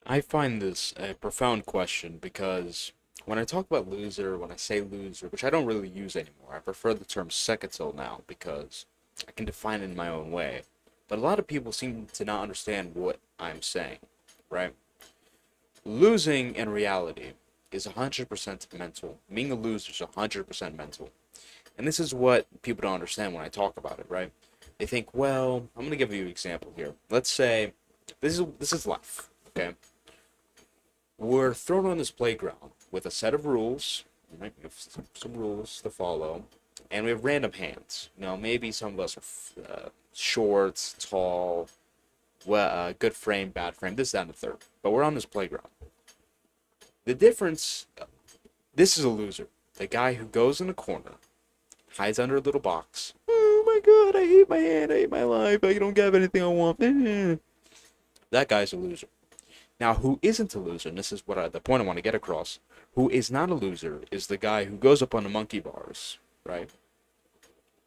I find this a profound question because when I talk about loser, when I say loser, which I don't really use anymore, I prefer the term secatil now because I can define it in my own way. But a lot of people seem to not understand what I'm saying, right? Losing in reality is 100% mental. Being a loser is 100% mental. And this is what people don't understand when I talk about it, right? They think, well, I'm going to give you an example here. Let's say this is life, okay? We're thrown on this playground with a set of rules, right? We have some rules to follow, and we have random hands. Maybe some of us are short, tall, well, good frame, bad frame, this, that, and the third. But we're on this playground. The difference, this is a loser. The guy who goes in a corner, hides under a little box. Oh my god, I hate my hand, I hate my life, I don't have anything I want. That guy's a loser. Now, who isn't a loser, and this is the point I want to get across, who is not a loser is the guy who goes up on the monkey bars, right,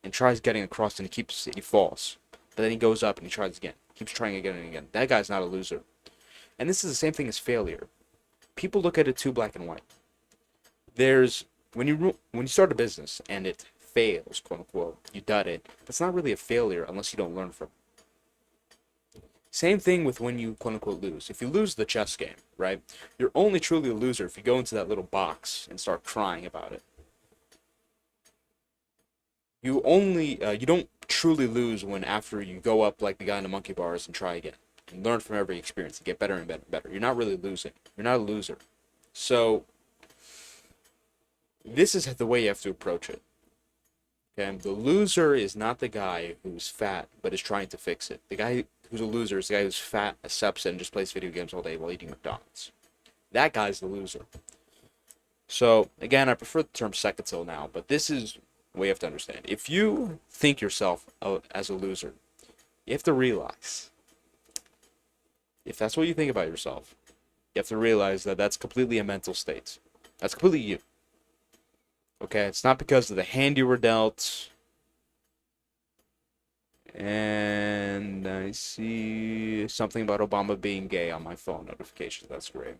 and tries getting across and he falls. But then he goes up and he tries again, keeps trying again and again. That guy's not a loser. And this is the same thing as failure. People look at it too black and white. There's when you start a business and it fails, quote unquote, you dud it. That's not really a failure unless you don't learn from it. Same thing with when you quote unquote lose. If you lose the chess game, right, you're only truly a loser if you go into that little box and start crying about it. You don't truly lose when after you go up like the guy in the monkey bars and try again and learn from every experience and get better and better and better. You're not really losing. You're not a loser. So this is the way you have to approach it. Okay, the loser is not the guy who's fat but is trying to fix it. The guy who's a loser is the guy who's fat, accepts it, and just plays video games all day while eating McDonald's. That guy's the loser. So again, I prefer the term secatil now, but this is what you have to understand. If you think yourself as a loser, you have to realize, if that's what you think about yourself, you have to realize that that's completely a mental state. That's completely you. Okay, it's not because of the hand you were dealt. And I see something about Obama being gay on my phone notifications. That's great.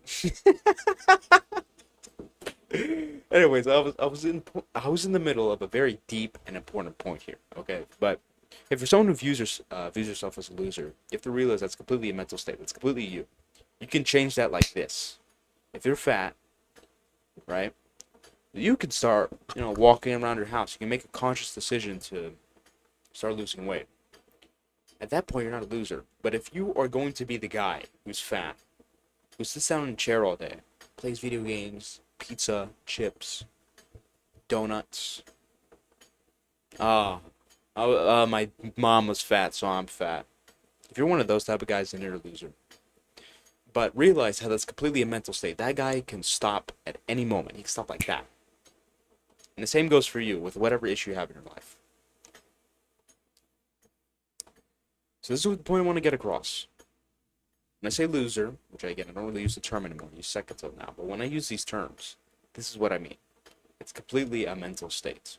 Anyways, I was in the middle of a very deep and important point here. Okay, but if you're someone who views yourself as a loser, you have to realize that's completely a mental state. It's completely you. You can change that like this. If you're fat, right? You could start, walking around your house. You can make a conscious decision to start losing weight. At that point, you're not a loser. But if you are going to be the guy who's fat, who sits down in a chair all day, plays video games, pizza, chips, donuts. My mom was fat, so I'm fat. If you're one of those type of guys, then you're a loser. But realize how that's completely a mental state. That guy can stop at any moment. He can stop like that. And the same goes for you with whatever issue you have in your life. So this is the point I want to get across. When I say loser, which I don't really use the term anymore, I use secatil now, but when I use these terms, this is what I mean. It's completely a mental state.